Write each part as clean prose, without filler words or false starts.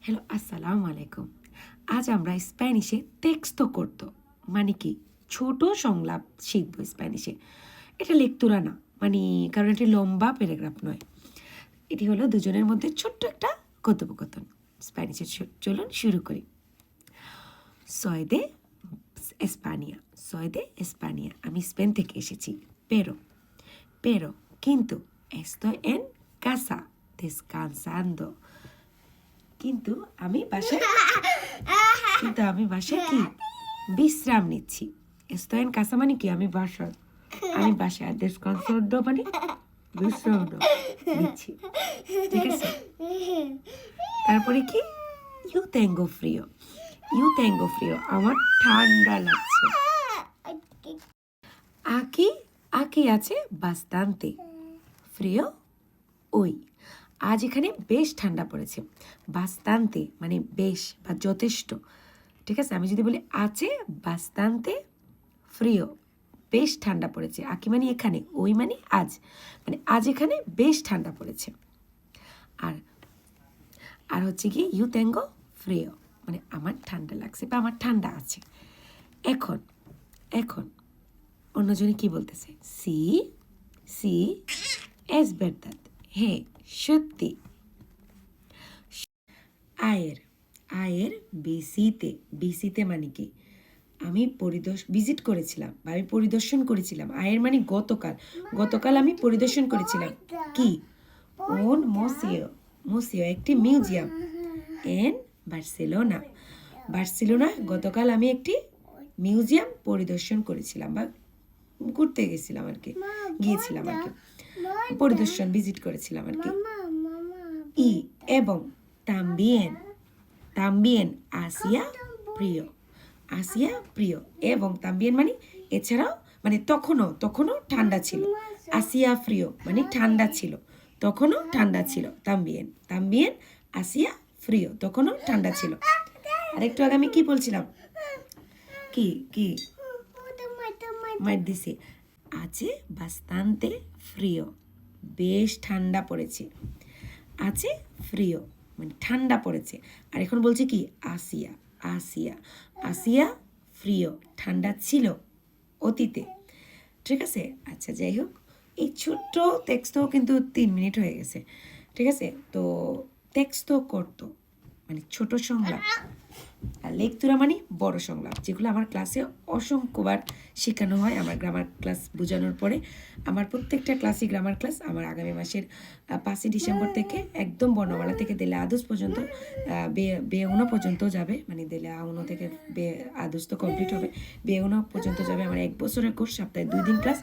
Hello, আসসালামু আলাইকুম। আজ আমরা স্প্যানিশে টেক্সটো করতো মানে কি ছোট সংলাপ শিখবো স্প্যানিশে। এটা লেকতুরা না, মানে কারণ এটি লম্বা প্যারাগ্রাফ নয়। এটি হলো দুজনের মধ্যে ছোট্ট একটা কথোপকথন। স্প্যানিশে চলুন শুরু করি। সয় দে এসপানিয়া, সয় দে এসপানিয়া, আমি স্পেন থেকে এসেছি। পেরো পেরো কিন্তু, estoy en casa descansando, কিন্তু আমি বাসায় কি বিশ্রাম নিচ্ছি। estoy en casa মানে কি আমি বাসায় descansando মানে বিশ্রাম নিচ্ছি, ঠিক আছে। তারপরে কি ইউ tengo frío, আমার ঠান্ডা লাগছে। aquí আছে bastante frío ওই, আজ এখানে বেশ ঠান্ডা পড়েছে। বাস্তান্তে মানে বেশ বা যথেষ্ট, ঠিক আছে। আমি যদি বলি আছে বাস্তান্তে ফ্রিও, বেশ ঠান্ডা পড়েছে। আকি মানে এখানে, ওই মানে আজ, মানে আজ এখানে বেশ ঠান্ডা পড়েছে। আর আর হচ্ছে কি ইউ তেঙ্গো ফ্রিও মানে আমার ঠান্ডা লাগছে বা আমার ঠান্ডা আছে। এখন এখন অন্যজনে কি বলতেছে, সি সি এস বেরদাদ, হ্যাঁ সত্যি। আয়ের বিসিতে মানে কি আমি ভিজিট করেছিলাম বা আমি পরিদর্শন করেছিলাম। আয়ের মানে গতকাল আমি পরিদর্শন করেছিলাম কি ওন মোসিও একটি মিউজিয়াম এন বার্সেলোনা গতকাল আমি একটি মিউজিয়াম পরিদর্শন করেছিলাম বা ঘুরতে গিয়েছিলাম আর কি পরিদর্শন ভিজিট করেছিলাম আর কি। এবং তাম্বিয়েন আসিয়া প্রিয় এবং তাম্বিয়েন মানে এছাড়াও, মানে তখনও ঠান্ডা ছিল। আসিয়া ফ্রিও মানে ঠান্ডা ছিল, তখনও ঠান্ডা ছিল। তাম্বিয়েন আসিয়া ফ্রিও, তখনও ঠান্ডা ছিল। আর একটু আগে আমি কি বলছিলাম, কি মাইট দিছে, আছে বাস্তান্তে ফ্রিও, বেশ ঠান্ডা পড়েছে। আছে ফ্রিও মানে ঠান্ডা পড়েছে। আর এখন বলছে কি আসিয়া ফ্রিও, ঠান্ডা ছিল অতীতে, ঠিক আছে। আচ্ছা যাই হোক, এই ছোট্ট টেক্সটও কিন্তু 3 মিনিট হয়ে গেছে, ঠিক আছে। তো টেক্সটও করতো মানে ছোট সংলাপ, আর লেকতুরা মানে বড় সংলাপ, যেগুলো আমার ক্লাসে অসংখ্যবার শেখানো হয়। আমার গ্রামার ক্লাস বোঝানোর পরে আমার প্রত্যেকটা ক্লাসই গ্রামার ক্লাস আমার আগামী মাসের 5ই ডিসেম্বর থেকে একদম বর্ণমালা থেকে দেলে আদুস পর্যন্ত বে পর্যন্ত যাবে, মানে দেলে আউনো থেকে আদুস তো কমপ্লিট হবে, বে পর্যন্ত যাবে আমার 1 বছরের কোর্স। সপ্তাহে 2 দিন ক্লাস,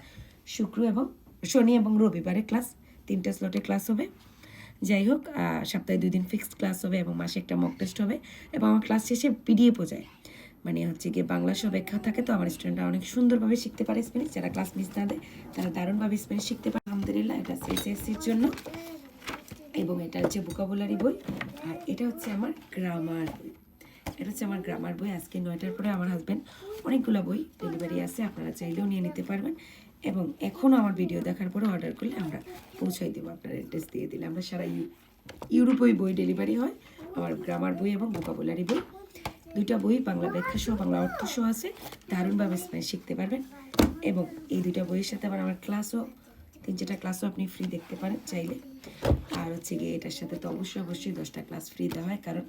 শনি এবং রবিবারে ক্লাস, 3টা স্লটে ক্লাস হবে। যাই হোক, সপ্তাহে 2 দিন ফিক্সড ক্লাস হবে এবং মাসে একটা মক টেস্ট হবে। এবং আমার ক্লাস শেষে পিডিএফও যায়, মানে হচ্ছে গিয়ে বাংলা সবেক্ষা থাকে, তো আমার স্টুডেন্টরা অনেক সুন্দরভাবে শিখতে পারে স্প্যানিশ। যারা ক্লাস মিস না দেয় তারা দারুণভাবে স্প্যানিশ শিখতে পারে আলহামদুলিল্লাহ। এটা এসএসসির জন্য, এবং এটা হচ্ছে ভোকাবুলারি বই। আর এটা হচ্ছে আমার গ্রামার বই। আজকে 9টার পরে আমার হাজব্যান্ড অনেকগুলো বই ডেলিভারি আছে, আপনারা চাইলেও নিয়ে নিতে পারবেন। এবং এখনও আমার ভিডিও দেখার পরে অর্ডার করলে আমরা পৌঁছাই দেবো, আপনার অ্যাড্রেস দিয়ে দিলে। আমরা সারা ইউরোপেই বই ডেলিভারি হয়। আমার গ্রামার বই এবং ভোকাবুলারি বই, 2টা বই বাংলা ব্যাখ্যা সহ বাংলা অর্থ সহ আছে, দারুণভাবে স্প্যানিশ শিখতে পারবেন। এবং এই 2টা বইয়ের সাথে আবার আমার ক্লাসও 3-4টা ক্লাসও আপনি ফ্রি দেখতে পারেন চাইলে। আর হচ্ছে গিয়ে এটার সাথে তো অবশ্যই 10টা ক্লাস ফ্রি দেওয়া হয়, কারণ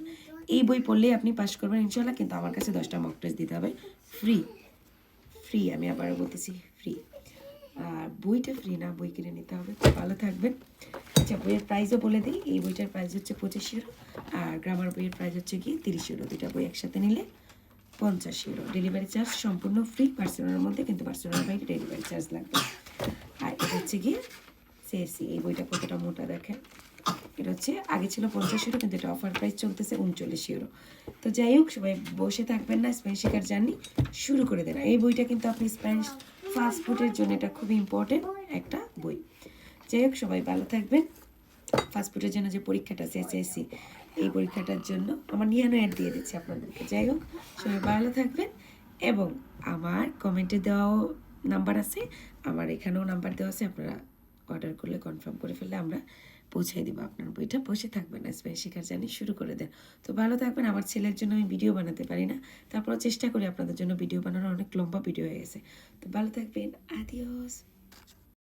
এই বই পড়লেই আপনি পাশ করবেন ইনশাল্লাহ। কিন্তু আমার কাছে 10টা মক টেস্ট দিতে হবে ফ্রি, আমি আবারও বলতেছি ফ্রি। আর বইটা ফ্রি না, বই কিনে নিতে হবে। ভালো থাকবেন। আচ্ছা, বইয়ের প্রাইসও বলে দিই। এই বইটার প্রাইস হচ্ছে 25 ইউরো, আর গ্রামার বইয়ের প্রাইস হচ্ছে কি 30 ইউরো। 2টা বই একসাথে নিলে 50 ইউরো। ডেলিভারি চার্জ সম্পূর্ণ ফ্রি বার্সেলোনার মধ্যে, কিন্তু বার্সেলোনার বাইরে ডেলিভারি চার্জ লাগবে। আর এটা হচ্ছে গিয়ে সিএসসি। এই বইটা কতটা মোটা দেখেন, এটা হচ্ছে আগে ছিল 50 ইউরো, কিন্তু এটা অফার প্রাইস চলতেছে 39 ইউরো। তো যাই হোক, সবাই বসে থাকবেন না, স্প্যানিশ শেখার জার্নি শুরু করে দেন। এই বইটা কিন্তু আপনি স্প্যানিশ ফাস্টফুডের জন্য এটা খুবই ইম্পর্টেন্ট একটা বই। যাই হোক, সবাই ভালো থাকবেন। ফাস্টফুডের জন্য যে পরীক্ষাটা আছে এসএসসি, এই পরীক্ষাটার জন্য আমার নিয়ানো অ্যাড দিয়ে দিচ্ছি আপনাদেরকে। যাই হোক, সবাই ভালো থাকবেন। এবং আমার কমেন্টে দেওয়াও নাম্বার আছে, আমার এখানেও নাম্বার দেওয়া আছে, আপনারা অর্ডার করলে কনফার্ম করে ফেললে আমরা পৌঁছাই দিব আপনার বইটা। বসে থাকবেন না, স্প্যানিশ শেখার জার্নি শুরু করে দেন। তো ভালো থাকবেন। আমার ছেলের জন্য আমি ভিডিও বানাতে পারি না, তারপরেও চেষ্টা করি আপনাদের জন্য ভিডিও বানানোর। অনেক লম্বা ভিডিও হয়ে গেছে। তো ভালো থাকবেন। আদিওস।